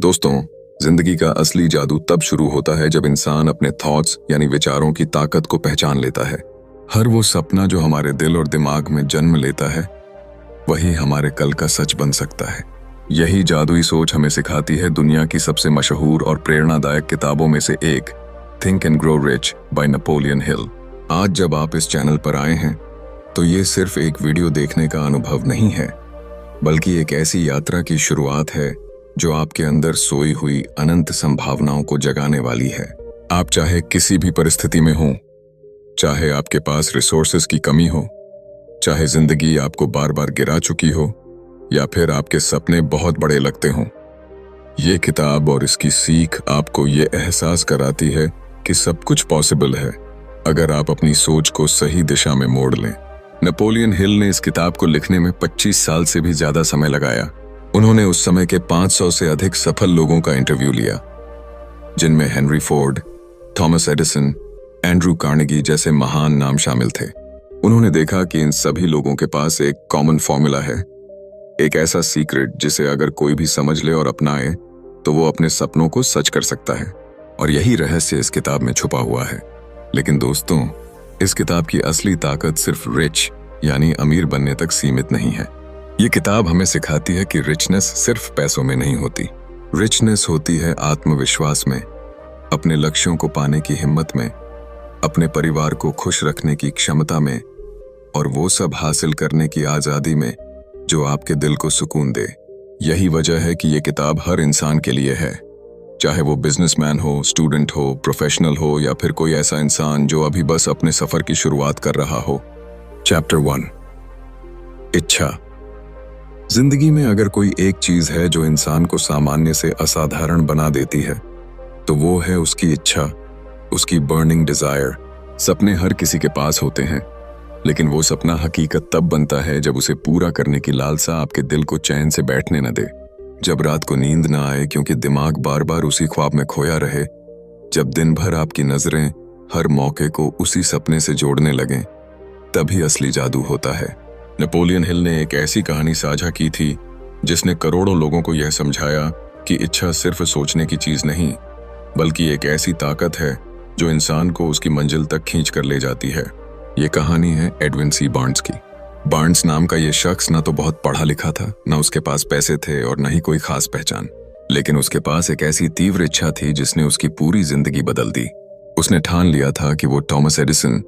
दोस्तों, जिंदगी का असली जादू तब शुरू होता है जब इंसान अपने थॉट्स यानी विचारों की ताकत को पहचान लेता है। हर वो सपना जो हमारे दिल और दिमाग में जन्म लेता है, वही हमारे कल का सच बन सकता है। यही जादुई सोच हमें सिखाती है दुनिया की सबसे मशहूर और प्रेरणादायक किताबों में से एक, think and grow rich by Napoleon Hill. आज जब आप इस चैनल पर आए हैं, तो ये सिर्फ एक वीडियो देखने का अनुभव नहीं है, बल्कि एक ऐसी यात्रा की शुरुआत है जो आपके अंदर सोई हुई अनंत संभावनाओं को जगाने वाली है। आप चाहे किसी भी परिस्थिति में हो, चाहे आपके पास रिसोर्सेज की कमी हो, चाहे जिंदगी आपको बार बार गिरा चुकी हो, या फिर आपके सपने बहुत बड़े लगते हों, ये किताब और इसकी सीख आपको ये एहसास कराती है कि सब कुछ पॉसिबल है अगर आप अपनी सोच को सही दिशा में मोड़ लें। नेपोलियन हिल ने इस किताब को लिखने में 25 साल से भी ज्यादा समय लगाया। उन्होंने उस समय के 500 से अधिक सफल लोगों का इंटरव्यू लिया, जिनमें Henry Ford, Thomas Edison, Andrew Carnegie जैसे महान नाम शामिल थे। उन्होंने देखा कि इन सभी लोगों के पास एक कॉमन फॉर्मूला है, एक ऐसा सीक्रेट जिसे अगर कोई भी समझ ले और अपनाए तो वो अपने सपनों को सच कर सकता है। और यही रहस्य इस किताब में छुपा हुआ है। लेकिन दोस्तों, इस किताब की असली ताकत सिर्फ रिच यानी अमीर बनने तक सीमित नहीं है। ये किताब हमें सिखाती है कि रिचनेस सिर्फ पैसों में नहीं होती। रिचनेस होती है आत्मविश्वास में, अपने लक्ष्यों को पाने की हिम्मत में, अपने परिवार को खुश रखने की क्षमता में, और वो सब हासिल करने की आजादी में जो आपके दिल को सुकून दे। यही वजह है कि ये किताब हर इंसान के लिए है, चाहे वो बिजनेसमैन हो, स्टूडेंट हो, प्रोफेशनल हो, या फिर कोई ऐसा इंसान जो अभी बस अपने सफर की शुरुआत कर रहा हो। चैप्टर 1, इच्छा। जिंदगी में अगर कोई एक चीज है जो इंसान को सामान्य से असाधारण बना देती है, तो वो है उसकी इच्छा, उसकी बर्निंग डिजायर। सपने हर किसी के पास होते हैं, लेकिन वो सपना हकीकत तब बनता है जब उसे पूरा करने की लालसा आपके दिल को चैन से बैठने न दे। जब रात को नींद ना आए क्योंकि दिमाग बार बार उसी ख्वाब में खोया रहे, जब दिन भर आपकी नजरें हर मौके को उसी सपने से जोड़ने लगें, तभी असली जादू होता है। नेपोलियन हिल ने एक ऐसी कहानी साझा की थी जिसने करोड़ों लोगों को यह समझाया कि इच्छा सिर्फ सोचने की चीज नहीं, बल्कि एक ऐसी ताकत है जो इंसान को उसकी मंजिल तक खींच कर ले जाती है। ये कहानी है एडविन सी बार्न्स की। बार्न्स नाम का ये शख्स ना तो बहुत पढ़ा लिखा था, ना उसके पास पैसे थे और न ही कोई खास पहचान, लेकिन उसके पास एक ऐसी तीव्र इच्छा थी जिसने उसकी पूरी जिंदगी बदल दी। उसने ठान लिया था कि वो टॉमस एडिसन,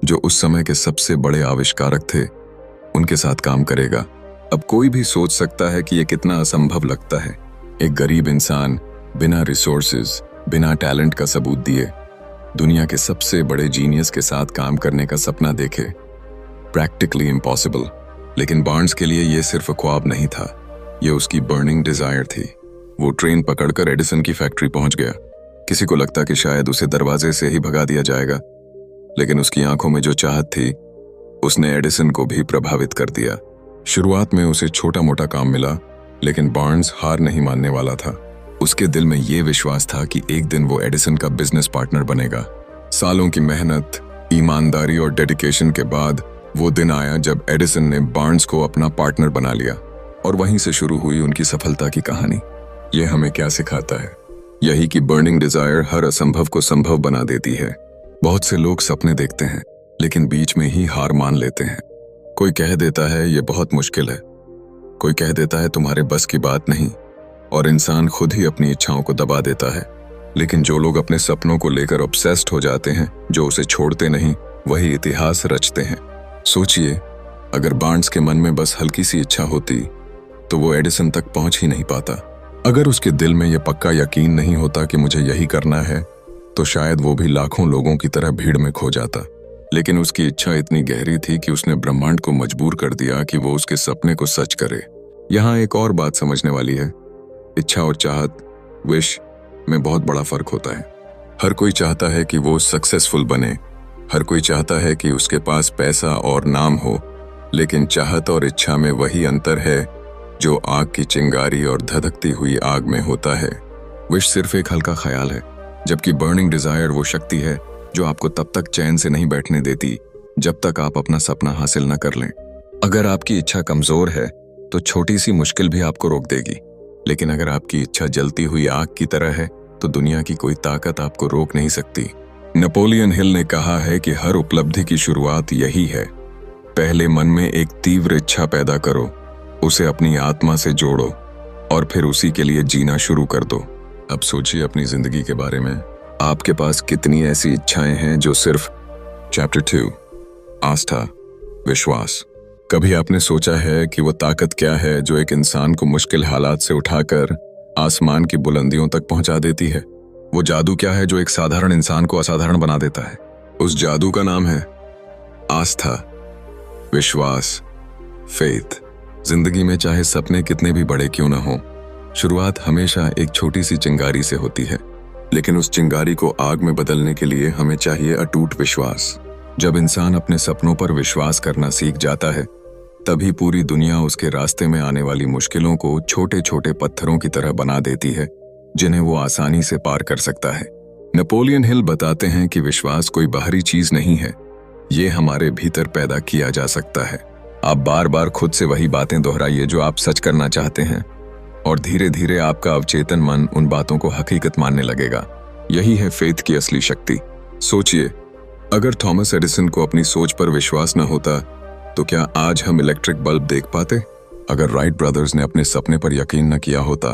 जो उस समय के सबसे बड़े आविष्कारक थे, उनके साथ काम करेगा। अब कोई भी सोच सकता है कि यह कितना असंभव लगता है। एक गरीब इंसान बिना रिसोर्सेज, बिना टैलेंट का सबूत दिए दुनिया के सबसे बड़े जीनियस के साथ काम करने का सपना देखे। Practically impossible. लेकिन बार्न्स के लिए यह सिर्फ ख्वाब नहीं था, यह उसकी बर्निंग डिजायर थी। वो ट्रेन पकड़कर एडिसन की फैक्ट्री पहुंच गया। किसी को लगता कि शायद उसे दरवाजे से ही भगा दिया जाएगा, लेकिन उसकी आंखों में जो चाहत थी, उसने एडिसन को भी प्रभावित कर दिया। शुरुआत में उसे छोटा मोटा काम मिला, लेकिन बार्न्स हार नहीं मानने वाला था। उसके दिल में यह विश्वास था कि एक दिन वो एडिसन का बिजनेस पार्टनर बनेगा। सालों की मेहनत, ईमानदारी और डेडिकेशन के बाद वो दिन आया जब एडिसन ने बार्न्स को अपना पार्टनर बना लिया, और वहीं से शुरू हुई उनकी सफलता की कहानी। यह हमें क्या सिखाता है? यही कि बर्निंग डिजायर हर असंभव को संभव बना देती है। बहुत से लोग सपने देखते हैं, लेकिन बीच में ही हार मान लेते हैं। कोई कह देता है ये बहुत मुश्किल है, कोई कह देता है तुम्हारे बस की बात नहीं, और इंसान खुद ही अपनी इच्छाओं को दबा देता है। लेकिन जो लोग अपने सपनों को लेकर ऑब्सेस्ड हो जाते हैं, जो उसे छोड़ते नहीं, वही इतिहास रचते हैं। सोचिए, अगर बार्न्स के मन में बस हल्की सी इच्छा होती तो वो एडिसन तक पहुंच ही नहीं पाता। अगर उसके दिल में यह पक्का यकीन नहीं होता कि मुझे यही करना है, तो शायद वो भी लाखों लोगों की तरह भीड़ में खो जाता। लेकिन उसकी इच्छा इतनी गहरी थी कि उसने ब्रह्मांड को मजबूर कर दिया कि वो उसके सपने को सच करे। यहाँ एक और बात समझने वाली है, इच्छा और चाहत, विश में बहुत बड़ा फर्क होता है। हर कोई चाहता है कि वो सक्सेसफुल बने, हर कोई चाहता है कि उसके पास पैसा और नाम हो, लेकिन चाहत और इच्छा में वही अंतर है जो आग की चिंगारी और धधकती हुई आग में होता है। विश सिर्फ एक हल्का ख्याल है, जबकि बर्निंग डिजायर वो शक्ति है जो आपको तब तक चैन से नहीं बैठने देती जब तक आप अपना सपना हासिल न कर लें। अगर आपकी इच्छा कमजोर है, तो छोटी सी मुश्किल भी आपको रोक देगी। लेकिन अगर आपकी इच्छा जलती हुई आग की तरह है तो दुनिया की कोई ताकत आपको रोक नहीं सकती। नेपोलियन हिल ने कहा है कि हर उपलब्धि की शुरुआत यही है। पहले मन में एक तीव्र इच्छा पैदा करो, उसे अपनी आत्मा से जोड़ो और फिर उसी के लिए जीना शुरू कर दो। अब सोचिए अपनी जिंदगी के बारे में। आपके पास कितनी ऐसी इच्छाएं हैं जो सिर्फ चैप्टर 2 आस्था, विश्वास। कभी आपने सोचा है कि वो ताकत क्या है जो एक इंसान को मुश्किल हालात से उठाकर आसमान की बुलंदियों तक पहुंचा देती है? वो जादू क्या है जो एक साधारण इंसान को असाधारण बना देता है? उस जादू का नाम है आस्था, विश्वास, फेथ। जिंदगी में चाहे सपने कितने भी बड़े क्यों न हो, शुरुआत हमेशा एक छोटी सी चिंगारी से होती है, लेकिन उस चिंगारी को आग में बदलने के लिए हमें चाहिए अटूट विश्वास। जब इंसान अपने सपनों पर विश्वास करना सीख जाता है, तभी पूरी दुनिया उसके रास्ते में आने वाली मुश्किलों को छोटे छोटे पत्थरों की तरह बना देती है, जिन्हें वो आसानी से पार कर सकता है। नेपोलियन हिल बताते हैं कि विश्वास कोई बाहरी चीज नहीं है, ये हमारे भीतर पैदा किया जा सकता है। आप बार बार खुद से वही बातें दोहराइए जो आप सच करना चाहते हैं, और धीरे धीरे आपका अवचेतन मन उन बातों को हकीकत मानने लगेगा। यही है फेथ की असली शक्ति। सोचिए, अगर थॉमस एडिसन को अपनी सोच पर विश्वास न होता तो क्या आज हम इलेक्ट्रिक बल्ब देख पाते? अगर राइट ब्रदर्स ने अपने सपने पर यकीन न किया होता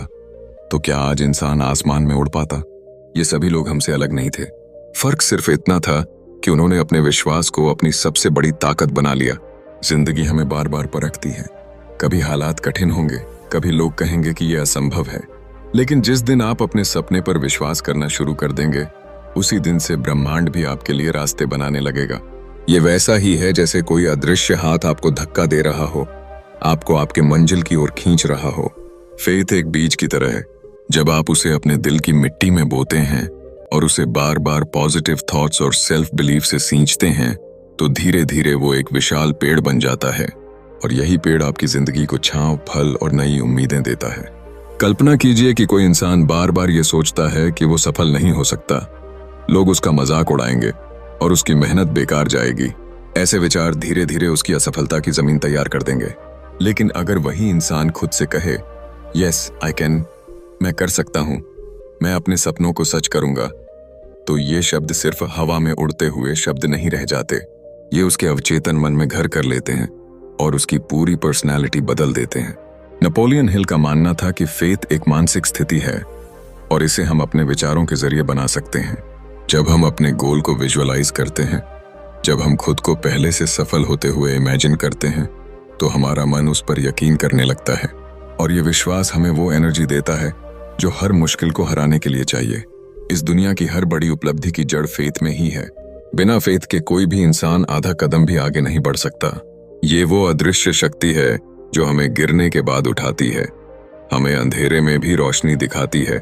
तो क्या आज इंसान आसमान में उड़ पाता? ये सभी लोग हमसे अलग नहीं थे। फर्क सिर्फ इतना था कि उन्होंने अपने विश्वास को अपनी सबसे बड़ी ताकत बना लिया। जिंदगी हमें बार बार परखती है। कभी हालात कठिन होंगे, कभी लोग कहेंगे कि यह असंभव है, लेकिन जिस दिन आप अपने सपने पर विश्वास करना शुरू कर देंगे, उसी दिन से ब्रह्मांड भी आपके लिए रास्ते बनाने लगेगा। ये वैसा ही है जैसे कोई अदृश्य हाथ आपको धक्का दे रहा हो, आपको आपके मंजिल की ओर खींच रहा हो। फेथ एक बीज की तरह है। जब आप उसे अपने दिल की मिट्टी में बोते हैं और उसे बार बार पॉजिटिव थॉट्स और सेल्फ बिलीफ से सींचते हैं, तो धीरे धीरे वो एक विशाल पेड़ बन जाता है, और यही पेड़ आपकी जिंदगी को छांव, फल और नई उम्मीदें देता है। कल्पना कीजिए कि कोई इंसान बार बार ये सोचता है कि वो सफल नहीं हो सकता, लोग उसका मजाक उड़ाएंगे और उसकी मेहनत बेकार जाएगी। ऐसे विचार धीरे धीरे उसकी असफलता की जमीन तैयार कर देंगे। लेकिन अगर वही इंसान खुद से कहे, यस आई कैन, मैं कर सकता हूं, मैं अपने सपनों को सच करूंगा, तो ये शब्द सिर्फ हवा में उड़ते हुए शब्द नहीं रह जाते। ये उसके अवचेतन मन में घर कर लेते हैं और उसकी पूरी पर्सनैलिटी बदल देते हैं। नेपोलियन हिल का मानना था कि फेथ एक मानसिक स्थिति है और इसे हम अपने विचारों के जरिए बना सकते हैं। जब हम अपने गोल को विजुअलाइज करते हैं, जब हम खुद को पहले से सफल होते हुए इमेजिन करते हैं, तो हमारा मन उस पर यकीन करने लगता है, और ये विश्वास हमें वो एनर्जी देता है जो हर मुश्किल को हराने के लिए चाहिए। इस दुनिया की हर बड़ी उपलब्धि की जड़ फेथ में ही है। बिना फेथ के कोई भी इंसान आधा कदम भी आगे नहीं बढ़ सकता। ये वो अदृश्य शक्ति है जो हमें गिरने के बाद उठाती है, हमें अंधेरे में भी रोशनी दिखाती है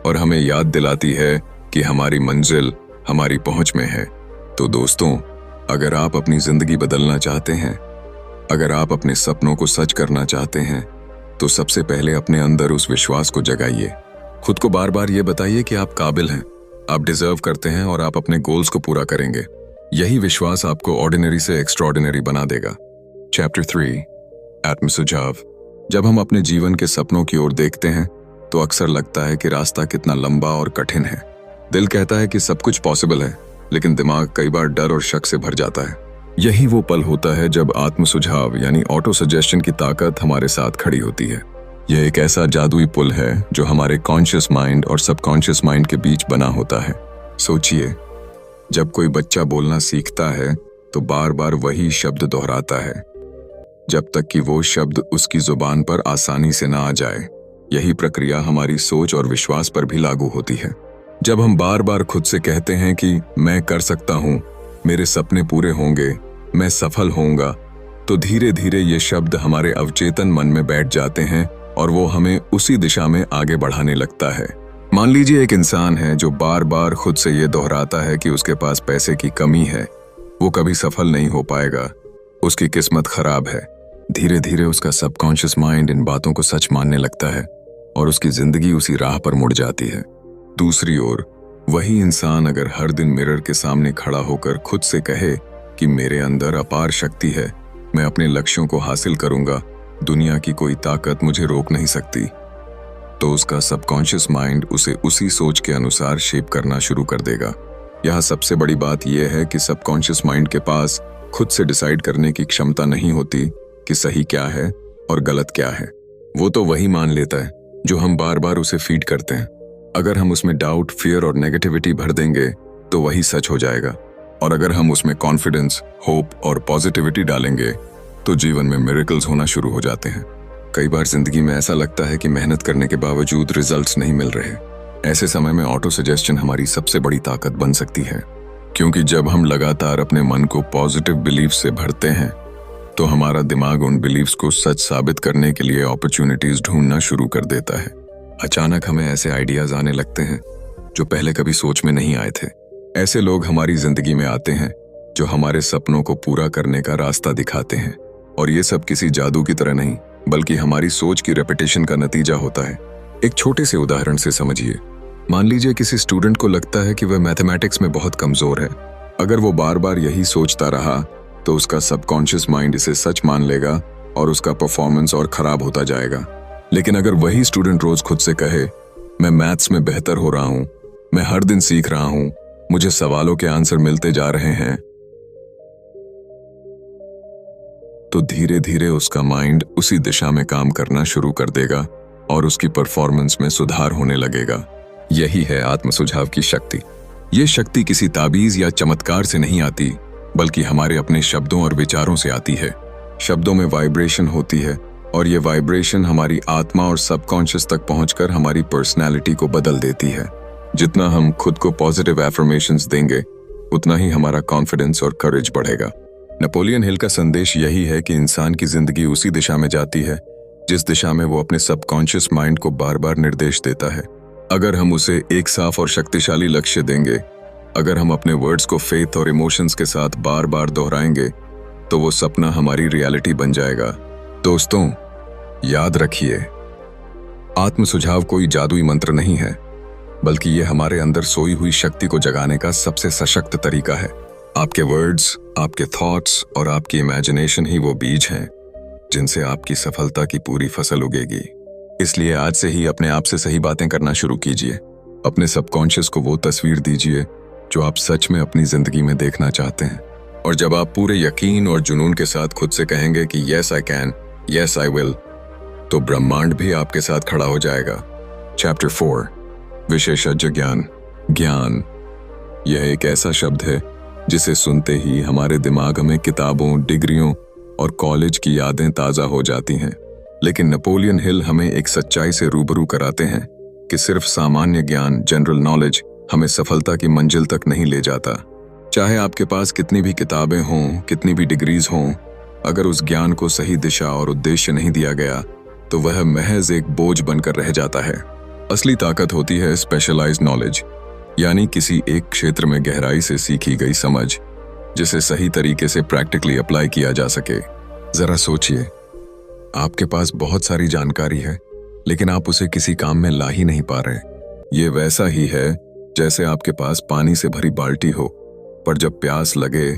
और हमें याद दिलाती है कि हमारी मंजिल हमारी पहुंच में है। तो दोस्तों, अगर आप अपनी जिंदगी बदलना चाहते हैं, अगर आप अपने सपनों को सच करना चाहते हैं, तो सबसे पहले अपने अंदर उस विश्वास को जगाइए। खुद को बार बार ये बताइए कि आप काबिल हैं, आप डिजर्व करते हैं और आप अपने गोल्स को पूरा करेंगे। यही विश्वास आपको ऑर्डिनरी से एक्स्ट्राऑर्डिनरी बना देगा। चैप्टर 3 आत्म सुझाव। जब हम अपने जीवन के सपनों की ओर देखते हैं तो अक्सर लगता है कि रास्ता कितना लंबा और कठिन है। दिल कहता है कि सब कुछ पॉसिबल है, लेकिन दिमाग कई बार डर और शक से भर जाता है। यही वो पल होता है जब आत्म सुझाव यानी ऑटो सजेशन की ताकत हमारे साथ खड़ी होती है। यह एक ऐसा जादुई पुल है जो हमारे कॉन्शियस माइंड और सबकॉन्शियस माइंड के बीच बना होता है। सोचिए, जब कोई बच्चा बोलना सीखता है तो बार बार वही शब्द दोहराता है जब तक कि वो शब्द उसकी जुबान पर आसानी से ना आ जाए। यही प्रक्रिया हमारी सोच और विश्वास पर भी लागू होती है। जब हम बार बार खुद से कहते हैं कि मैं कर सकता हूँ, मेरे सपने पूरे होंगे, मैं सफल होऊंगा, तो धीरे धीरे ये शब्द हमारे अवचेतन मन में बैठ जाते हैं और वो हमें उसी दिशा में आगे बढ़ाने लगता है। मान लीजिए एक इंसान है जो बार बार खुद से ये दोहराता है कि उसके पास पैसे की कमी है, वो कभी सफल नहीं हो पाएगा, उसकी किस्मत खराब है। धीरे धीरे उसका सबकॉन्शियस माइंड इन बातों को सच मानने लगता है और उसकी जिंदगी उसी राह पर मुड़ जाती है। दूसरी ओर वही इंसान अगर हर दिन मिरर के सामने खड़ा होकर खुद से कहे कि मेरे अंदर अपार शक्ति है, मैं अपने लक्ष्यों को हासिल करूंगा, दुनिया की कोई ताकत मुझे रोक नहीं सकती, तो उसका सबकॉन्शियस माइंड उसे उसी सोच के अनुसार शेप करना शुरू कर देगा। यहाँ सबसे बड़ी बात यह है कि सबकॉन्शियस माइंड के पास खुद से डिसाइड करने की क्षमता नहीं होती कि सही क्या है और गलत क्या है। वो तो वही मान लेता है जो हम बार बार उसे फीड करते हैं। अगर हम उसमें डाउट, फियर और नेगेटिविटी भर देंगे तो वही सच हो जाएगा, और अगर हम उसमें कॉन्फिडेंस, होप और पॉजिटिविटी डालेंगे तो जीवन में मिरेकल्स होना शुरू हो जाते हैं। कई बार जिंदगी में ऐसा लगता है कि मेहनत करने के बावजूद रिजल्ट्स नहीं मिल रहे। ऐसे समय में ऑटो सजेशन हमारी सबसे बड़ी ताकत बन सकती है, क्योंकि जब हम लगातार अपने मन को पॉजिटिव बिलीफ से भरते हैं तो हमारा दिमाग उन बिलीफ्स को सच साबित करने के लिए अपॉर्चुनिटीज ढूंढना शुरू कर देता है। अचानक हमें ऐसे आइडियाज आने लगते हैं जो पहले कभी सोच में नहीं आए थे। ऐसे लोग हमारी जिंदगी में आते हैं जो हमारे सपनों को पूरा करने का रास्ता दिखाते हैं, और ये सब किसी जादू की तरह नहीं बल्कि हमारी सोच की रेपिटेशन का नतीजा होता है। एक छोटे से उदाहरण से समझिए। मान लीजिए किसी स्टूडेंट को लगता है कि वह मैथमेटिक्स में बहुत कमजोर है। अगर वो बार बार यही सोचता रहा तो उसका सबकॉन्शियस माइंड इसे सच मान लेगा और उसका परफॉर्मेंस और खराब होता जाएगा। लेकिन अगर वही स्टूडेंट रोज खुद से कहे, मैं मैथ्स में बेहतर हो रहा हूं, मैं हर दिन सीख रहा हूं, मुझे सवालों के आंसर मिलते जा रहे हैं, तो धीरे धीरे उसका माइंड उसी दिशा में काम करना शुरू कर देगा और उसकी परफॉर्मेंस में सुधार होने लगेगा। यही है आत्म सुझाव की शक्ति। ये शक्ति किसी ताबीज या चमत्कार से नहीं आती, बल्कि हमारे अपने शब्दों और विचारों से आती है। शब्दों में वाइब्रेशन होती है और ये वाइब्रेशन हमारी आत्मा और सबकॉन्शियस तक पहुंचकर हमारी पर्सनैलिटी को बदल देती है। जितना हम खुद को पॉजिटिव एफर्मेशंस देंगे, उतना ही हमारा कॉन्फिडेंस और करेज बढ़ेगा। नेपोलियन हिल का संदेश यही है कि इंसान की जिंदगी उसी दिशा में जाती है जिस दिशा में वो अपने सबकॉन्शियस माइंड को बार बार निर्देश देता है। अगर हम उसे एक साफ और शक्तिशाली लक्ष्य देंगे, अगर हम अपने वर्ड्स को फेथ और इमोशंस के साथ बार बार दोहराएंगे, तो वो सपना हमारी रियलिटी बन जाएगा। दोस्तों, याद रखिए, आत्म सुझाव कोई जादुई मंत्र नहीं है, बल्कि ये हमारे अंदर सोई हुई शक्ति को जगाने का सबसे सशक्त तरीका है। आपके वर्ड्स, आपके थॉट्स और आपकी इमेजिनेशन ही वो बीज हैं जिनसे आपकी सफलता की पूरी फसल उगेगी। इसलिए आज से ही अपने आप से सही बातें करना शुरू कीजिए। अपने सबकॉन्शियस को वो तस्वीर दीजिए जो आप सच में अपनी जिंदगी में देखना चाहते हैं। और जब आप पूरे यकीन और जुनून के साथ खुद से कहेंगे कि yes I can, yes I will, तो ब्रह्मांड भी आपके साथ खड़ा हो जाएगा। चैप्टर 4, विशेषज्ञ ज्ञान। ज्ञान, यह एक ऐसा शब्द है जिसे सुनते ही हमारे दिमाग में किताबों, डिग्रियों और कॉलेज की यादें ताजा हो जाती हैं। लेकिन नेपोलियन हिल हमें एक सच्चाई से रूबरू कराते हैं कि सिर्फ सामान्य ज्ञान, जनरल नॉलेज, हमें सफलता की मंजिल तक नहीं ले जाता। चाहे आपके पास कितनी भी किताबें हों, कितनी भी डिग्रीज हों, अगर उस ज्ञान को सही दिशा और उद्देश्य नहीं दिया गया तो वह महज एक बोझ बनकर रह जाता है। असली ताकत होती है स्पेशलाइज्ड नॉलेज, यानी किसी एक क्षेत्र में गहराई से सीखी गई समझ जिसे सही तरीके से प्रैक्टिकली अप्लाई किया जा सके। जरा सोचिए, आपके पास बहुत सारी जानकारी है लेकिन आप उसे किसी काम में ला ही नहीं पा रहे। ये वैसा ही है जैसे आपके पास पानी से भरी बाल्टी हो, पर जब प्यास लगे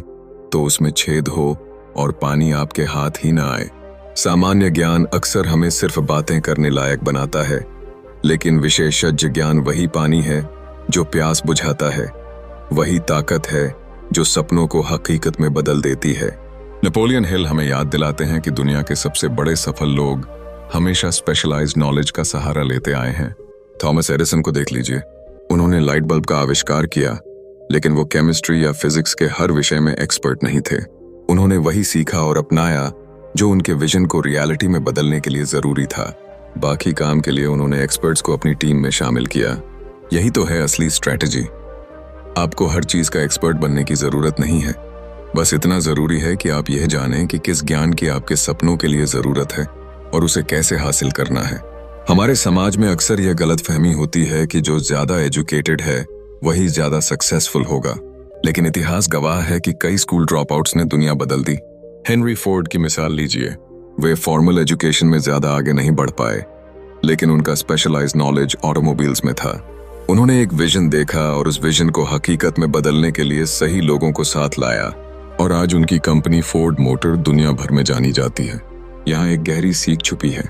तो उसमें छेद हो और पानी आपके हाथ ही ना आए। सामान्य ज्ञान अक्सर हमें सिर्फ बातें करने लायक बनाता है, लेकिन विशेषज्ञ ज्ञान वही पानी है जो प्यास बुझाता है, वही ताकत है जो सपनों को हकीकत में बदल देती है। नेपोलियन हिल हमें याद दिलाते हैं कि दुनिया के सबसे बड़े सफल लोग हमेशा स्पेशलाइज्ड नॉलेज का सहारा लेते आए हैं। थॉमस एडिसन को देख लीजिए, उन्होंने लाइट बल्ब का आविष्कार किया, लेकिन वो केमिस्ट्री या फिजिक्स के हर विषय में एक्सपर्ट नहीं थे। उन्होंने वही सीखा और अपनाया जो उनके विजन को रियलिटी में बदलने के लिए जरूरी था। बाकी काम के लिए उन्होंने एक्सपर्ट्स को अपनी टीम में शामिल किया। यही तो है असली स्ट्रैटेजी। आपको हर चीज का एक्सपर्ट बनने की जरूरत नहीं है, बस इतना जरूरी है कि आप यह जानें कि किस ज्ञान की आपके सपनों के लिए जरूरत है और उसे कैसे हासिल करना है। हमारे समाज में अक्सर यह गलतफहमी होती है कि जो ज्यादा एजुकेटेड है वही ज्यादा सक्सेसफुल होगा, लेकिन इतिहास गवाह है कि कई स्कूल ड्रॉप आउट्स ने दुनिया बदल दी। हेनरी फोर्ड की मिसाल लीजिए, वे फॉर्मल एजुकेशन में ज्यादा आगे नहीं बढ़ पाए, लेकिन उनका स्पेशलाइज्ड नॉलेज ऑटोमोबाइल्स में था। उन्होंने एक विजन देखा और उस विजन को हकीकत में बदलने के लिए सही लोगों को साथ लाया, और आज उनकी कंपनी फोर्ड मोटर दुनिया भर में जानी जाती है। यहाँ एक गहरी सीख छुपी है।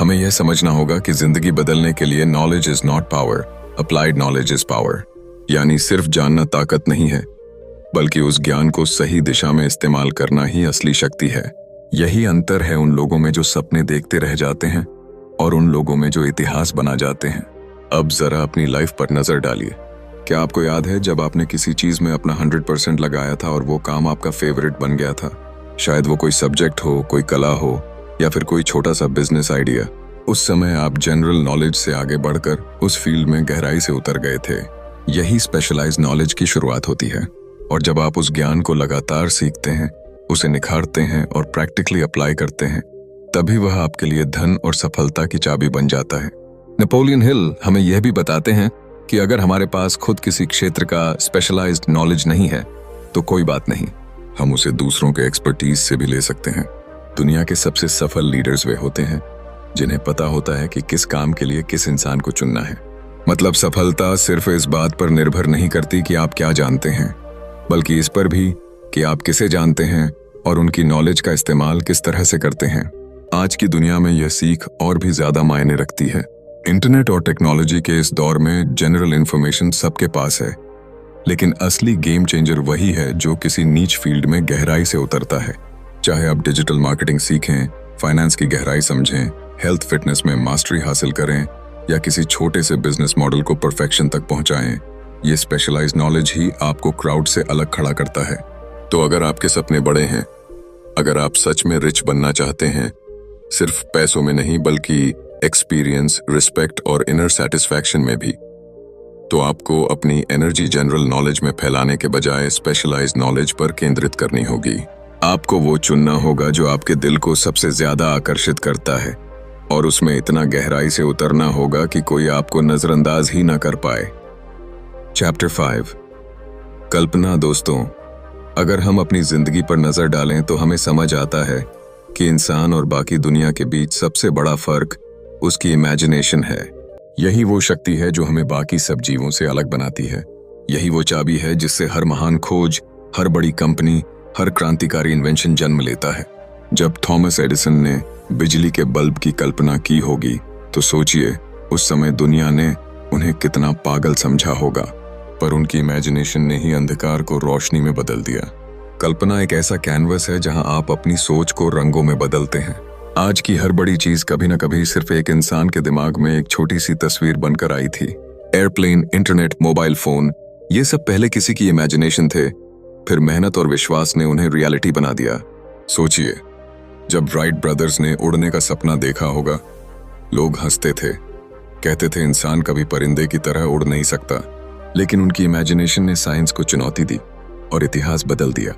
हमें यह समझना होगा कि जिंदगी बदलने के लिए knowledge is not power, applied knowledge is power. यानी सिर्फ जानना ताकत नहीं है, बल्कि उस ज्ञान को सही दिशा में इस्तेमाल करना ही असली शक्ति है। यही अंतर है उन लोगों में जो सपने देखते रह जाते हैं और उन लोगों में जो इतिहास बना जाते हैं। अब जरा अपनी लाइफ पर नजर डालिए। क्या आपको याद है जब आपने किसी चीज में अपना 100% लगाया था और वो काम आपका फेवरेट बन गया था? शायद वो कोई सब्जेक्ट हो, कोई कला हो, या फिर कोई छोटा सा बिजनेस आइडिया। उस समय आप जनरल नॉलेज से आगे बढ़कर उस फील्ड में गहराई से उतर गए थे। यही स्पेशलाइज्ड नॉलेज की शुरुआत होती है। और जब आप उस ज्ञान को लगातार सीखते हैं, उसे निखारते हैं और प्रैक्टिकली अप्लाई करते हैं, तभी वह आपके लिए धन और सफलता की चाबी बन जाता है। नेपोलियन हिल हमें यह भी बताते हैं कि अगर हमारे पास खुद किसी क्षेत्र का स्पेशलाइज्ड नॉलेज नहीं है तो कोई बात नहीं, हम उसे दूसरों के एक्सपर्टीज से भी ले सकते हैं। दुनिया के सबसे सफल लीडर्स वे होते हैं जिन्हें पता होता है कि किस काम के लिए किस इंसान को चुनना है। मतलब सफलता सिर्फ इस बात पर निर्भर नहीं करती कि आप क्या जानते हैं, बल्कि इस पर भी कि आप किसे जानते हैं और उनकी नॉलेज का इस्तेमाल किस तरह से करते हैं। आज की दुनिया में यह सीख और भी ज्यादा मायने रखती है। इंटरनेट और टेक्नोलॉजी के इस दौर में जनरल इंफॉर्मेशन सबके पास है, लेकिन असली गेम चेंजर वही है जो किसी नीच फील्ड में गहराई से उतरता है। चाहे आप डिजिटल मार्केटिंग सीखें, फाइनेंस की गहराई समझें, हेल्थ फिटनेस में मास्टरी हासिल करें, या किसी छोटे से बिजनेस मॉडल को परफेक्शन तक पहुंचाएं, ये स्पेशलाइज्ड नॉलेज ही आपको क्राउड से अलग खड़ा करता है। तो अगर आपके सपने बड़े हैं, अगर आप सच में रिच बनना चाहते हैं, सिर्फ पैसों में नहीं बल्कि एक्सपीरियंस, रिस्पेक्ट और इनर सेटिस्फैक्शन में भी, तो आपको अपनी एनर्जी जनरल नॉलेज में फैलाने के बजाय स्पेशलाइज्ड नॉलेज पर केंद्रित करनी होगी। आपको वो चुनना होगा जो आपके दिल को सबसे ज्यादा आकर्षित करता है, और उसमें इतना गहराई से उतरना होगा कि कोई आपको नजरअंदाज ही ना कर पाए। चैप्टर 5, कल्पना। दोस्तों, अगर हम अपनी जिंदगी पर नजर डालें तो हमें समझ आता है कि इंसान और बाकी दुनिया के बीच सबसे बड़ा फर्क उसकी इमेजिनेशन है। यही वो शक्ति है जो हमें बाकी सब जीवों से अलग बनाती है। यही वो चाबी है जिससे हर महान खोज, हर बड़ी कंपनी, हर क्रांतिकारी इन्वेंशन जन्म लेता है। जब थॉमस एडिसन ने बिजली के बल्ब की कल्पना की होगी तो सोचिए उस समय दुनिया ने उन्हें कितना पागल समझा होगा, पर उनकी इमेजिनेशन ने ही अंधकार को रोशनी में बदल दिया। कल्पना एक ऐसा कैनवस है जहां आप अपनी सोच को रंगों में बदलते हैं। आज की हर बड़ी चीज कभी न कभी सिर्फ एक इंसान के दिमाग में एक छोटी सी तस्वीर बनकर आई थी। एयरप्लेन, इंटरनेट, मोबाइल फोन, ये सब पहले किसी की इमेजिनेशन थे, फिर मेहनत और विश्वास ने उन्हें रियलिटी बना दिया। सोचिए, जब राइट ब्रदर्स ने उड़ने का सपना देखा होगा, लोग हंसते थे, कहते थे इंसान कभी परिंदे की तरह उड़ नहीं सकता, लेकिन उनकी इमेजिनेशन ने साइंस को चुनौती दी और इतिहास बदल दिया।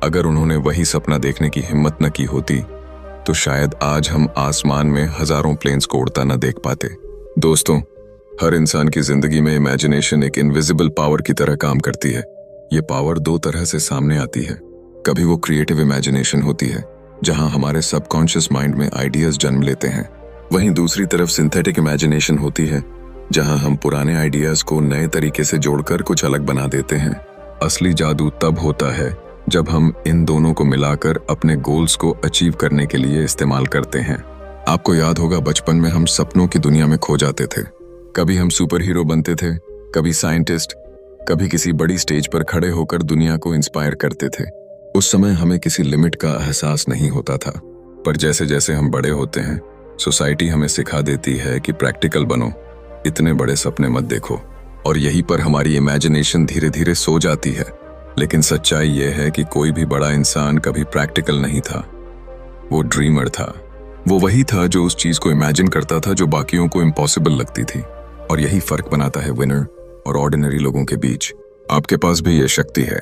अगर उन्होंने वही सपना देखने की हिम्मत न की होती तो शायद आज हम आसमान में हजारों प्लेन्स को उड़ता न देख पाते। दोस्तों, हर इंसान की जिंदगी में इमेजिनेशन एक इनविजिबल पावर की तरह काम करती है। ये पावर दो तरह से सामने आती है। कभी वो क्रिएटिव इमेजिनेशन होती है जहां हमारे सबकॉन्शियस माइंड में आइडियाज जन्म लेते हैं। वहीं दूसरी तरफ सिंथेटिक इमेजिनेशन होती है जहां हम पुराने आइडियाज को नए तरीके से जोड़कर कुछ अलग बना देते हैं। असली जादू तब होता है जब हम इन दोनों को मिलाकर अपने गोल्स को अचीव करने के लिए इस्तेमाल करते हैं। आपको याद होगा बचपन में हम सपनों की दुनिया में खो जाते थे। कभी हम सुपर हीरो बनते थे, कभी साइंटिस्ट, कभी किसी बड़ी स्टेज पर खड़े होकर दुनिया को इंस्पायर करते थे। उस समय हमें किसी लिमिट का एहसास नहीं होता था, पर जैसे जैसे हम बड़े होते हैं, सोसाइटी हमें सिखा देती है कि प्रैक्टिकल बनो, इतने बड़े सपने मत देखो, और यहीं पर हमारी इमेजिनेशन धीरे धीरे सो जाती है। लेकिन सच्चाई यह है कि कोई भी बड़ा इंसान कभी प्रैक्टिकल नहीं था, वो ड्रीमर था। वो वही था जो उस चीज को इमेजिन करता था जो बाकियों को इम्पॉसिबल लगती थी। और यही फर्क बनाता है विनर और ऑर्डिनरी लोगों के बीच। आपके पास भी यह शक्ति है।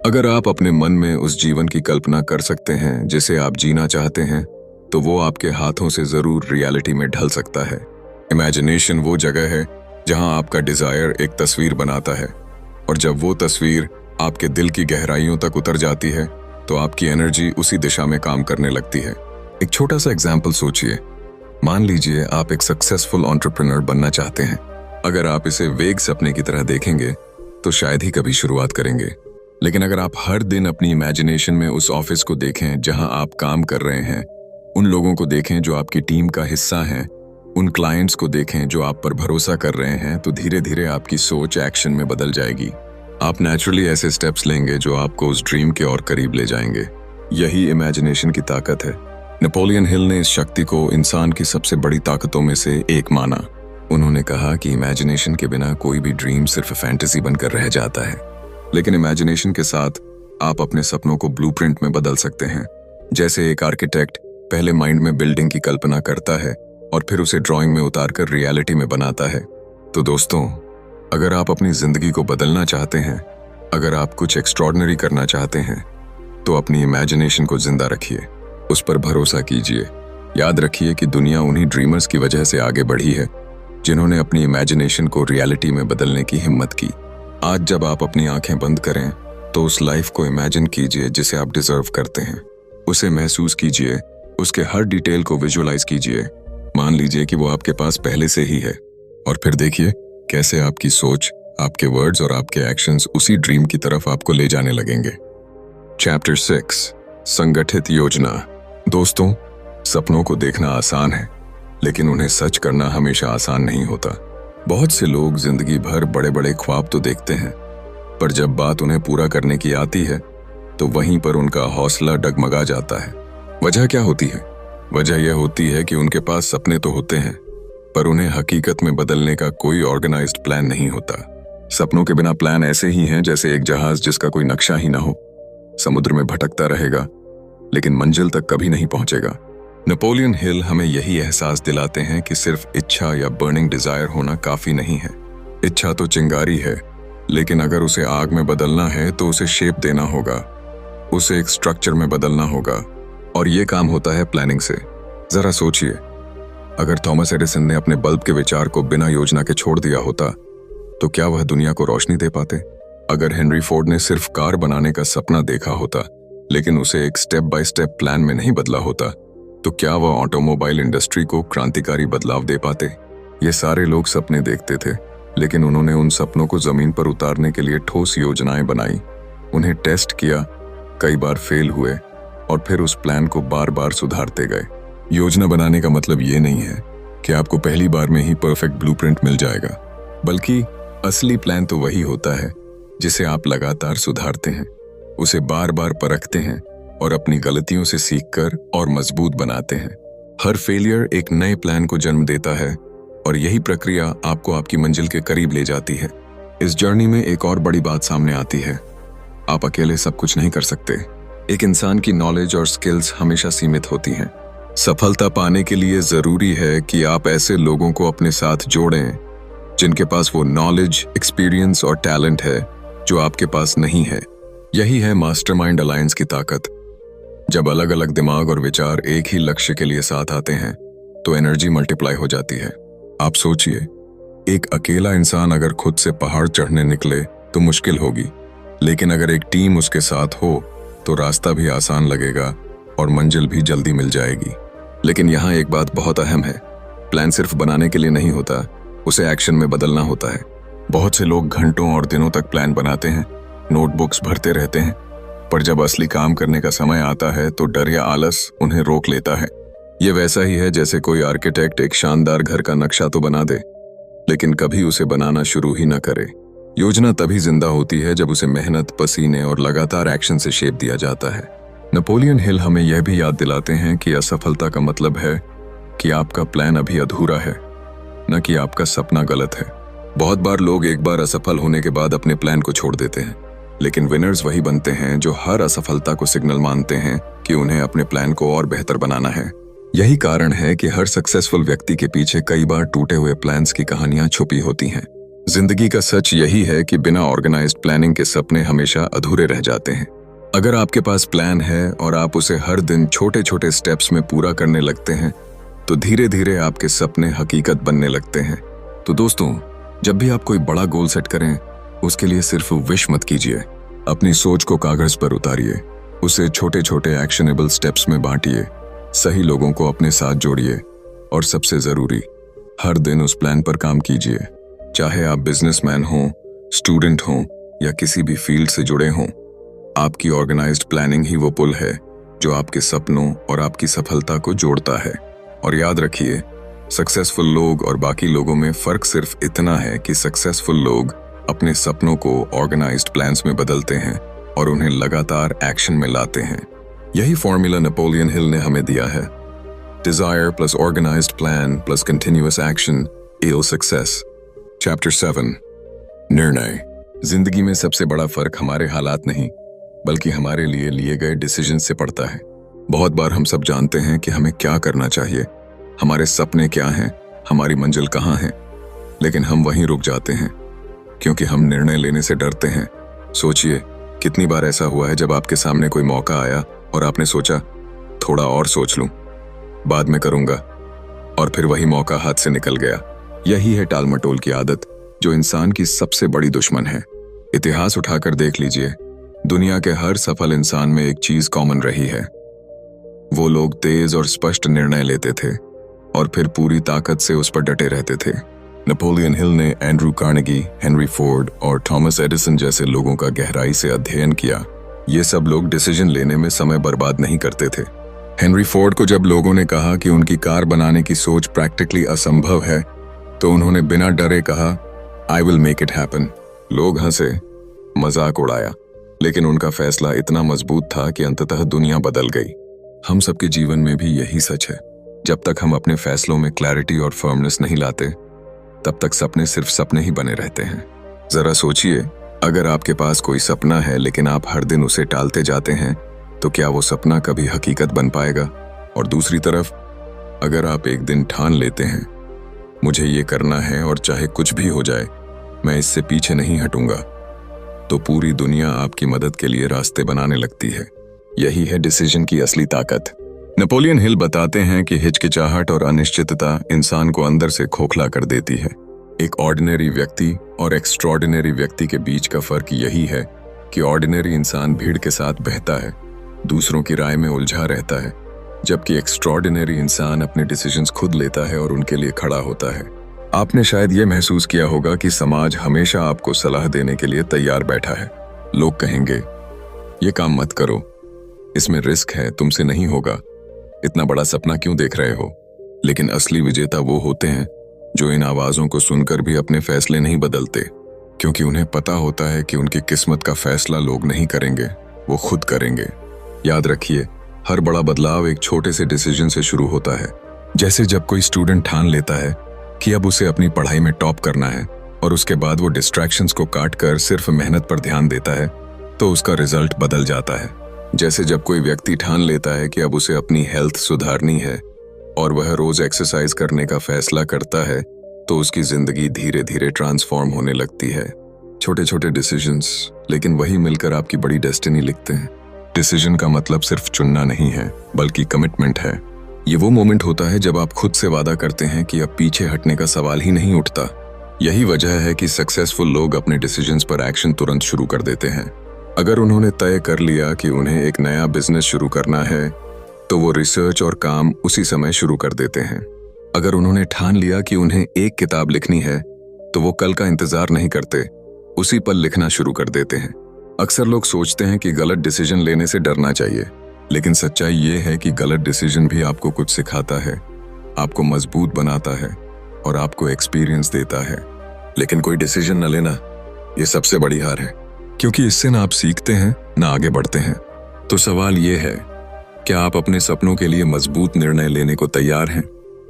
अगर आप अपने मन में उस जीवन की कल्पना कर सकते हैं जिसे आप जीना चाहते हैं, तो वो आपके हाथों से जरूर रियलिटी में ढल सकता है। इमेजिनेशन वो जगह है जहां आपका डिजायर एक तस्वीर बनाता है, और जब वो तस्वीर आपके दिल की गहराइयों तक उतर जाती है तो आपकी एनर्जी उसी दिशा में काम करने लगती है। एक छोटा सा एग्जाम्पल सोचिए। मान लीजिए आप एक सक्सेसफुल एंटरप्रेन्योर बनना चाहते हैं। अगर आप इसे वेग सपने की तरह देखेंगे तो शायद ही कभी शुरुआत करेंगे, लेकिन अगर आप हर दिन अपनी इमेजिनेशन में उस ऑफिस को देखें जहां आप काम कर रहे हैं, उन लोगों को देखें जो आपकी टीम का हिस्सा हैं, उन क्लाइंट्स को देखें जो आप पर भरोसा कर रहे हैं, तो धीरे धीरे आपकी सोच एक्शन में बदल जाएगी। आप नेचुरली ऐसे स्टेप्स लेंगे जो आपको उस ड्रीम के और करीब ले जाएंगे। यही इमेजिनेशन की ताकत है। नेपोलियन हिल ने इस शक्ति को इंसान की सबसे बड़ी ताकतों में से एक माना। उन्होंने कहा कि इमेजिनेशन के बिना कोई भी ड्रीम सिर्फ फैंटेसी बनकर रह जाता है, लेकिन इमेजिनेशन के साथ आप अपने सपनों को ब्लूप्रिंट में बदल सकते हैं। जैसे एक आर्किटेक्ट पहले माइंड में बिल्डिंग की कल्पना करता है और फिर उसे ड्राइंग में उतारकर रियलिटी में बनाता है। तो दोस्तों, अगर आप अपनी जिंदगी को बदलना चाहते हैं, अगर आप कुछ एक्स्ट्रॉर्डिनरी करना चाहते हैं, तो अपनी इमेजिनेशन को जिंदा रखिए, उस पर भरोसा कीजिए। याद रखिए कि दुनिया उन्हीं ड्रीमर्स की वजह से आगे बढ़ी है जिन्होंने अपनी इमेजिनेशन को रियलिटी में बदलने की हिम्मत की। आज जब आप अपनी आंखें बंद करें तो उस लाइफ को इमेजिन कीजिए जिसे आप डिजर्व करते हैं। उसे महसूस कीजिए, उसके हर डिटेल को विजुअलाइज कीजिए। मान लीजिए कि वो आपके पास पहले से ही है, और फिर देखिए कैसे आपकी सोच, आपके वर्ड्स और आपके एक्शंस उसी ड्रीम की तरफ आपको ले जाने लगेंगे। चैप्टर 6, संगठित योजना। दोस्तों, सपनों को देखना आसान है, लेकिन उन्हें सच करना हमेशा आसान नहीं होता। बहुत से लोग जिंदगी भर बड़े बड़े ख्वाब तो देखते हैं, पर जब बात उन्हें पूरा करने की आती है तो वहीं पर उनका हौसला डगमगा जाता है। वजह क्या होती है? वजह यह होती है कि उनके पास सपने तो होते हैं, पर उन्हें हकीकत में बदलने का कोई ऑर्गेनाइज्ड प्लान नहीं होता। सपनों के बिना प्लान ऐसे ही हैं जैसे एक जहाज जिसका कोई नक्शा ही ना हो। समुद्र में भटकता रहेगा लेकिन मंजिल तक कभी नहीं पहुंचेगा। नेपोलियन हिल हमें यही एहसास दिलाते हैं कि सिर्फ इच्छा या बर्निंग डिजायर होना काफी नहीं है। इच्छा तो चिंगारी है, लेकिन अगर उसे आग में बदलना है तो उसे शेप देना होगा, उसे एक स्ट्रक्चर में बदलना होगा, और ये काम होता है प्लानिंग से। जरा सोचिए, अगर थॉमस एडिसन ने अपने बल्ब के विचार को बिना योजना के छोड़ दिया होता तो क्या वह दुनिया को रोशनी दे पाते? अगर हेनरी फोर्ड ने सिर्फ कार बनाने का सपना देखा होता लेकिन उसे एक स्टेप बाय स्टेप प्लान में नहीं बदला होता, तो क्या वह ऑटोमोबाइल इंडस्ट्री को क्रांतिकारी बदलाव दे पाते? ये सारे लोग सपने देखते थे, लेकिन उन्होंने उन सपनों को जमीन पर उतारने के लिए ठोस योजनाएं बनाई, उन्हें टेस्ट किया, कई बार फेल हुए और फिर उस प्लान को बार बार सुधारते गए। योजना बनाने का मतलब ये नहीं है कि आपको पहली बार में ही परफेक्ट ब्लूप्रिंट मिल जाएगा, बल्कि असली प्लान तो वही होता है जिसे आप लगातार सुधारते हैं, उसे बार बार परखते हैं और अपनी गलतियों से सीखकर और मजबूत बनाते हैं। हर फेलियर एक नए प्लान को जन्म देता है और यही प्रक्रिया आपको आपकी मंजिल के करीब ले जाती है। इस जर्नी में एक और बड़ी बात सामने आती है, आप अकेले सब कुछ नहीं कर सकते। एक इंसान की नॉलेज और स्किल्स हमेशा सीमित होती हैं। सफलता पाने के लिए जरूरी है कि आप ऐसे लोगों को अपने साथ जोड़ें जिनके पास वो नॉलेज, एक्सपीरियंस और टैलेंट है जो आपके पास नहीं है। यही है मास्टरमाइंड अलायंस की ताकत। जब अलग अलग दिमाग और विचार एक ही लक्ष्य के लिए साथ आते हैं तो एनर्जी मल्टीप्लाई हो जाती है। आप सोचिए, एक अकेला इंसान अगर खुद से पहाड़ चढ़ने निकले तो मुश्किल होगी, लेकिन अगर एक टीम उसके साथ हो तो रास्ता भी आसान लगेगा और मंजिल भी जल्दी मिल जाएगी। लेकिन यहाँ एक बात बहुत अहम है, प्लान सिर्फ बनाने के लिए नहीं होता, उसे एक्शन में बदलना होता है। बहुत से लोग घंटों और दिनों तक प्लान बनाते हैं, नोटबुक्स भरते रहते हैं, पर जब असली काम करने का समय आता है तो डर या आलस उन्हें रोक लेता है। ये वैसा ही है जैसे कोई आर्किटेक्ट एक शानदार घर का नक्शा तो बना दे, लेकिन कभी उसे बनाना शुरू ही न करे। योजना तभी जिंदा होती है जब उसे मेहनत, पसीने और लगातार एक्शन से शेप दिया जाता है। नेपोलियन हिल हमें यह भी याद दिलाते हैं कि असफलता का मतलब है कि आपका प्लान अभी अधूरा है, न कि आपका सपना गलत है। बहुत बार लोग एक बार असफल होने के बाद अपने प्लान को छोड़ देते हैं, लेकिन विनर्स वही बनते हैं जो हर असफलता को सिग्नल मानते हैं कि उन्हें अपने प्लान को और बेहतर बनाना है। यही कारण है कि हर सक्सेसफुल व्यक्ति के पीछे कई बार टूटे हुए प्लान्स की कहानियां छुपी होती हैं। जिंदगी का सच यही है कि बिना ऑर्गेनाइज्ड प्लानिंग के सपने हमेशा अधूरे रह जाते हैं। अगर आपके पास प्लान है और आप उसे हर दिन छोटे छोटे स्टेप्स में पूरा करने लगते हैं तो धीरे धीरे आपके सपने हकीकत बनने लगते हैं। तो दोस्तों, जब भी आप कोई बड़ा गोल सेट करें, उसके लिए सिर्फ विश मत कीजिए, अपनी सोच को कागज पर उतारिए, उसे छोटे छोटे एक्शनेबल स्टेप्स में बांटिए, सही लोगों को अपने साथ जोड़िए और सबसे जरूरी, हर दिन उस प्लान पर काम कीजिए। चाहे आप बिजनेसमैन हों, स्टूडेंट हों या किसी भी फील्ड से जुड़े हों, आपकी ऑर्गेनाइज्ड प्लानिंग ही वो पुल है जो आपके सपनों और आपकी सफलता को जोड़ता है। और याद रखिए, सक्सेसफुल लोग और बाकी लोगों में फर्क सिर्फ इतना है कि सक्सेसफुल लोग अपने सपनों को ऑर्गेनाइज्ड प्लान्स में बदलते हैं और उन्हें लगातार एक्शन में लाते हैं। यही फॉर्मूला नेपोलियन हिल ने हमें दिया है। Desire plus organized plan plus continuous action equals success. Chapter 7 निर्णय। जिंदगी में सबसे बड़ा फर्क हमारे हालात नहीं बल्कि हमारे लिए लिए गए डिसीजन से पड़ता है। बहुत बार हम सब जानते हैं कि हमें क्या करना चाहिए, हमारे सपने क्या हैं, हमारी मंजिल कहाँ है, लेकिन हम वहीं रुक जाते हैं क्योंकि हम निर्णय लेने से डरते हैं। सोचिए, कितनी बार ऐसा हुआ है जब आपके सामने कोई मौका आया और आपने सोचा थोड़ा और सोच लूं, बाद में करूंगा, और फिर वही मौका हाथ से निकल गया। यही है टालमटोल की आदत, जो इंसान की सबसे बड़ी दुश्मन है। इतिहास उठाकर देख लीजिए, दुनिया के हर सफल इंसान में एक चीज कॉमन रही है। वो लोग तेज और स्पष्ट निर्णय लेते थे और फिर पूरी ताकत से उस पर डटे रहते थे। नेपोलियन हिल ने एंड्रू कार्नेगी, हेनरी फोर्ड और थॉमस एडिसन जैसे लोगों का गहराई से अध्ययन किया। ये सब लोग डिसीजन लेने में समय बर्बाद नहीं करते थे। हेनरी फोर्ड को जब लोगों ने कहा कि उनकी कार बनाने की सोच प्रैक्टिकली असंभव है, तो उन्होंने बिना डरे कहा, I will make it happen. लोग हंसे, मजाक उड़ाया, लेकिन उनका फैसला इतना मजबूत था कि अंततः दुनिया बदल गई। हम सबके जीवन में भी यही सच है। जब तक हम अपने फैसलों में क्लैरिटी और फर्मनेस नहीं लाते, तब तक सपने सिर्फ सपने ही बने रहते हैं। जरा सोचिए, अगर आपके पास कोई सपना है लेकिन आप हर दिन उसे टालते जाते हैं, तो क्या वो सपना कभी हकीकत बन पाएगा? और दूसरी तरफ, अगर आप एक दिन ठान लेते हैं, मुझे ये करना है और चाहे कुछ भी हो जाए, मैं इससे पीछे नहीं हटूंगा, तो पूरी दुनिया आपकी मदद के लिए रास्ते बनाने लगती है। यही है डिसीजन की असली ताकत। नेपोलियन हिल बताते हैं कि हिचकिचाहट और अनिश्चितता इंसान को अंदर से खोखला कर देती है। एक ऑर्डिनरी व्यक्ति और एक्स्ट्रॉर्डिनरी व्यक्ति के बीच का फर्क यही है कि ऑर्डिनरी इंसान भीड़ के साथ बहता है, दूसरों की राय में उलझा रहता है, जबकि एक्स्ट्रॉर्डिनरी इंसान अपने डिसीजंस खुद लेता है और उनके लिए खड़ा होता है। आपने शायद ये महसूस किया होगा कि समाज हमेशा आपको सलाह देने के लिए तैयार बैठा है। लोग कहेंगे, ये काम मत करो, इसमें रिस्क है, तुमसे नहीं होगा, इतना बड़ा सपना क्यों देख रहे हो? लेकिन असली विजेता वो होते हैं जो इन आवाजों को सुनकर भी अपने फैसले नहीं बदलते, क्योंकि उन्हें पता होता है कि उनकी किस्मत का फैसला लोग नहीं करेंगे, वो खुद करेंगे। याद रखिए, हर बड़ा बदलाव एक छोटे से डिसीजन से शुरू होता है। जैसे जब कोई स्टूडेंट ठान लेता है कि अब उसे अपनी पढ़ाई में टॉप करना है और उसके बाद वो डिस्ट्रैक्शंस को काट कर सिर्फ मेहनत पर ध्यान देता है, तो उसका रिजल्ट बदल जाता है। जैसे जब कोई व्यक्ति ठान लेता है कि अब उसे अपनी हेल्थ सुधारनी है और वह रोज एक्सरसाइज करने का फैसला करता है, तो उसकी जिंदगी धीरे धीरे ट्रांसफॉर्म होने लगती है। छोटे छोटे डिसीजंस, लेकिन वही मिलकर आपकी बड़ी डेस्टिनी लिखते हैं। डिसीजन का मतलब सिर्फ चुनना नहीं है, बल्कि कमिटमेंट है। ये वो मोमेंट होता है जब आप खुद से वादा करते हैं कि अब पीछे हटने का सवाल ही नहीं उठता। यही वजह है कि सक्सेसफुल लोग अपने डिसीजंस पर एक्शन तुरंत शुरू कर देते हैं। अगर उन्होंने तय कर लिया कि उन्हें एक नया बिजनेस शुरू करना है, तो वो रिसर्च और काम उसी समय शुरू कर देते हैं। अगर उन्होंने ठान लिया कि उन्हें एक किताब लिखनी है, तो वो कल का इंतजार नहीं करते, उसी पल लिखना शुरू कर देते हैं। अक्सर लोग सोचते हैं कि गलत डिसीजन लेने से डरना चाहिए, लेकिन सच्चाई ये है कि गलत डिसीजन भी आपको कुछ सिखाता है, आपको मजबूत बनाता है और आपको एक्सपीरियंस देता है। लेकिन कोई डिसीजन न लेना, ये सबसे बड़ी हार है, क्योंकि इससे ना आप सीखते हैं ना आगे बढ़ते हैं। तो सवाल ये है, क्या आप अपने सपनों के लिए मजबूत निर्णय लेने को तैयार हैं?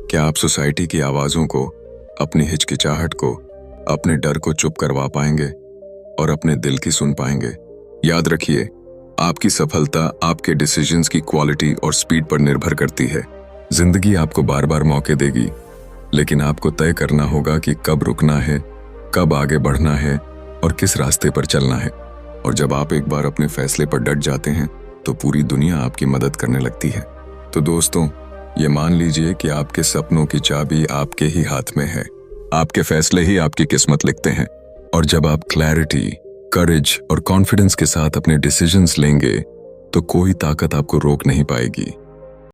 क्या आप सोसाइटी की आवाजों को, अपनी हिचकिचाहट को, अपने डर को चुप करवा पाएंगे और अपने दिल की सुन पाएंगे? याद रखिए, आपकी सफलता आपके डिसीजंस की क्वालिटी और स्पीड पर निर्भर करती है। जिंदगी आपको बार बार मौके देगी, लेकिन आपको तय करना होगा कि कब रुकना है, कब आगे बढ़ना है और किस रास्ते पर चलना है। और जब आप एक बार अपने फैसले पर डट जाते हैं, तो पूरी दुनिया आपकी मदद करने लगती है। तो दोस्तों, ये मान लीजिए कि आपके सपनों की चाबी आपके ही हाथ में है। आपके फैसले ही आपकी किस्मत लिखते हैं। और जब आप क्लैरिटी, करेज और कॉन्फिडेंस के साथ अपने डिसीजंस लेंगे, तो कोई ताकत आपको रोक नहीं पाएगी।